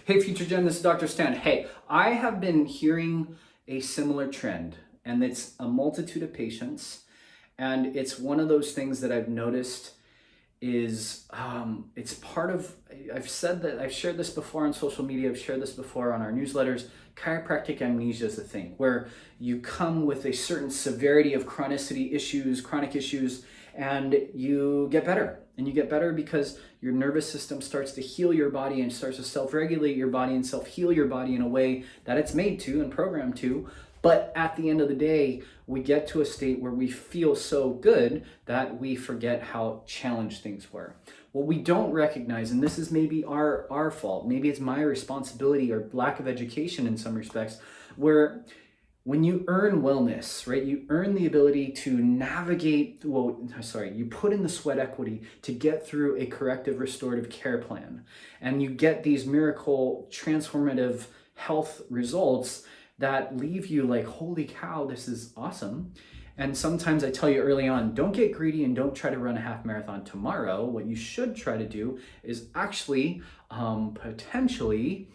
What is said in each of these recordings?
Hey, Future Gen, this is Dr. Stan. Hey, I have been hearing a similar trend, and it's a multitude of patients. And it's one of those things that I've noticed is it's part of, I've said that, I've shared this before on social media, I've shared this before on our newsletters. Chiropractic amnesia is a thing where you come with a certain severity of chronicity issues, chronic issues, and you get better. And you get better because your nervous system starts to heal your body and starts to self-regulate your body and self-heal your body in a way that it's made to and programmed to. But at the end of the day, we get to a state where we feel so good that we forget how challenged things were. What we don't recognize, and this is maybe our fault, maybe it's my responsibility or lack of education in some respects, where when you earn wellness, right, you earn the ability to navigate, you put in the sweat equity to get through a corrective restorative care plan, and you get these miracle transformative health results that leave you like, holy cow, this is awesome. And sometimes I tell you early on, don't get greedy and don't try to run a half marathon tomorrow. What you should try to do is actually potentially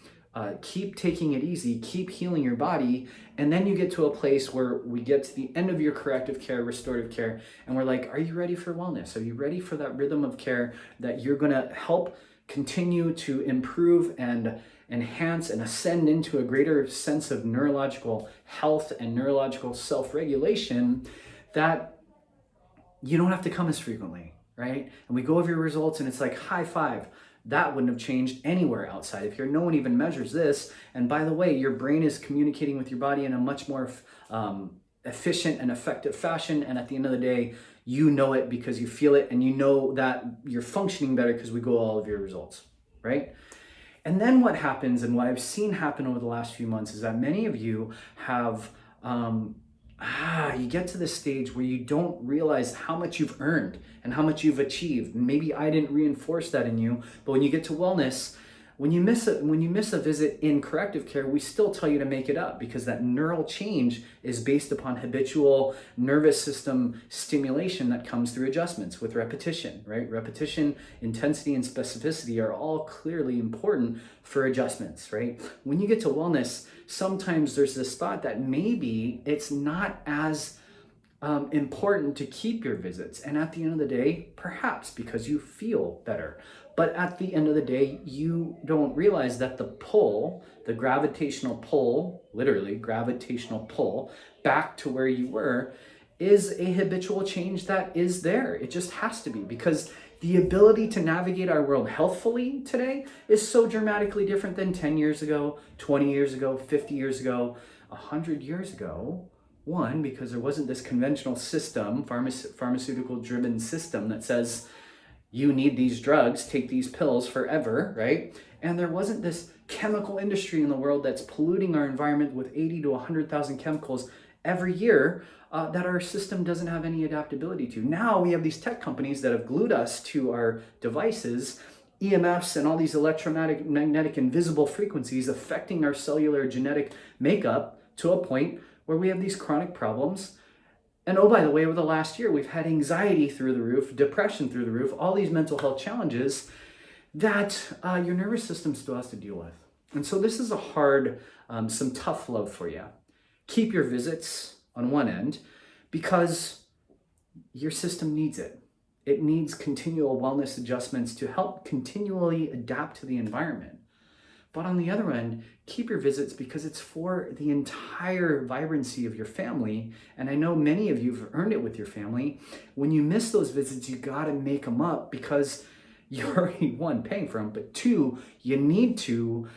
keep taking it easy, keep healing your body. And then you get to a place where we get to the end of your corrective care, restorative care, and we're like, are you ready for wellness? Are you ready for that rhythm of care that you're gonna help continue to improve and enhance and ascend into a greater sense of neurological health and neurological self-regulation, that you don't have to come as frequently, right? And we go over your results and it's like, high five. That wouldn't have changed anywhere outside of here. No one even measures this. And by the way, your brain is communicating with your body in a much more efficient and effective fashion. And at the end of the day, you know it because you feel it, and you know that you're functioning better because we go all of your results, right? And then what happens, and what I've seen happen over the last few months, is that many of you have, you get to this stage where you don't realize how much you've earned and how much you've achieved. Maybe I didn't reinforce that in you, but when you get to wellness, when you miss a visit in corrective care, we still tell you to make it up, because that neural change is based upon habitual nervous system stimulation that comes through adjustments with repetition, right? Repetition, intensity, and specificity are all clearly important for adjustments, right? When you get to wellness, sometimes there's this thought that maybe it's not as important to keep your visits. And at the end of the day, perhaps because you feel better. But at the end of the day, you don't realize that the pull, the gravitational pull, literally gravitational pull back to where you were, is a habitual change that is there. It just has to be, because the ability to navigate our world healthfully today is so dramatically different than 10 years ago, 20 years ago, 50 years ago, 100 years ago. One, because there wasn't this conventional system, pharmaceutical-driven system that says, you need these drugs, take these pills forever, right? And there wasn't this chemical industry in the world that's polluting our environment with 80 to 100,000 chemicals every year that our system doesn't have any adaptability to. Now we have these tech companies that have glued us to our devices, EMFs and all these electromagnetic invisible frequencies affecting our cellular genetic makeup to a point where we have these chronic problems. And oh, by the way, over the last year, we've had anxiety through the roof, depression through the roof, all these mental health challenges that your nervous system still has to deal with. And so this is a hard, some tough love for you. Keep your visits on one end because your system needs it. It needs continual wellness adjustments to help continually adapt to the environment. But on the other end, keep your visits because it's for the entire vibrancy of your family. And I know many of you have earned it with your family. When you miss those visits, you got to make them up because you're already, one, paying for them, but two, you need to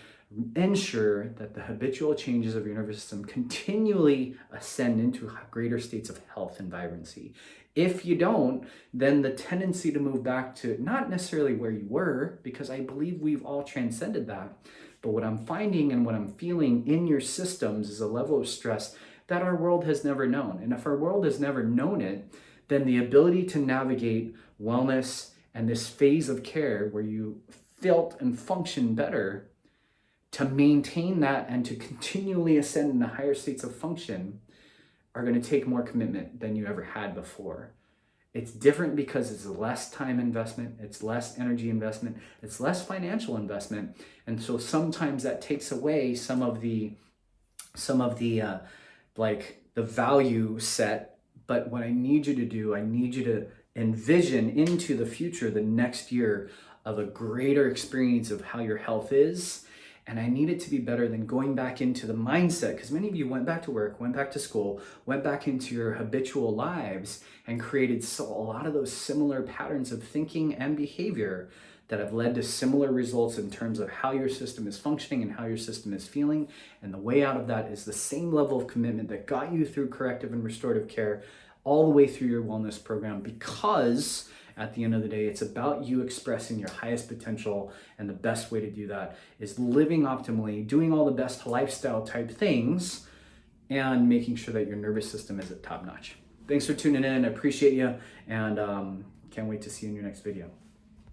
ensure that the habitual changes of your nervous system continually ascend into greater states of health and vibrancy. If you don't, then the tendency to move back to not necessarily where you were, because I believe we've all transcended that, but what I'm finding and what I'm feeling in your systems is a level of stress that our world has never known. And if our world has never known it, then the ability to navigate wellness and this phase of care where you felt and function better, to maintain that and to continually ascend into higher states of function, are going to take more commitment than you ever had before. It's different because it's less time investment, it's less energy investment, it's less financial investment. And so sometimes that takes away some of the like the value set. But what I need you to do, I need you to envision into the future, the next year, of a greater experience of how your health is. And I need it to be better than going back into the mindset, because many of you went back to work, went back to school, went back into your habitual lives and created a lot of those similar patterns of thinking and behavior that have led to similar results in terms of how your system is functioning and how your system is feeling. And the way out of that is the same level of commitment that got you through corrective and restorative care all the way through your wellness program, because at the end of the day, it's about you expressing your highest potential. And the best way to do that is living optimally, doing all the best lifestyle type things, and making sure that your nervous system is at top notch. Thanks for tuning in. I appreciate you, and can't wait to see you in your next video.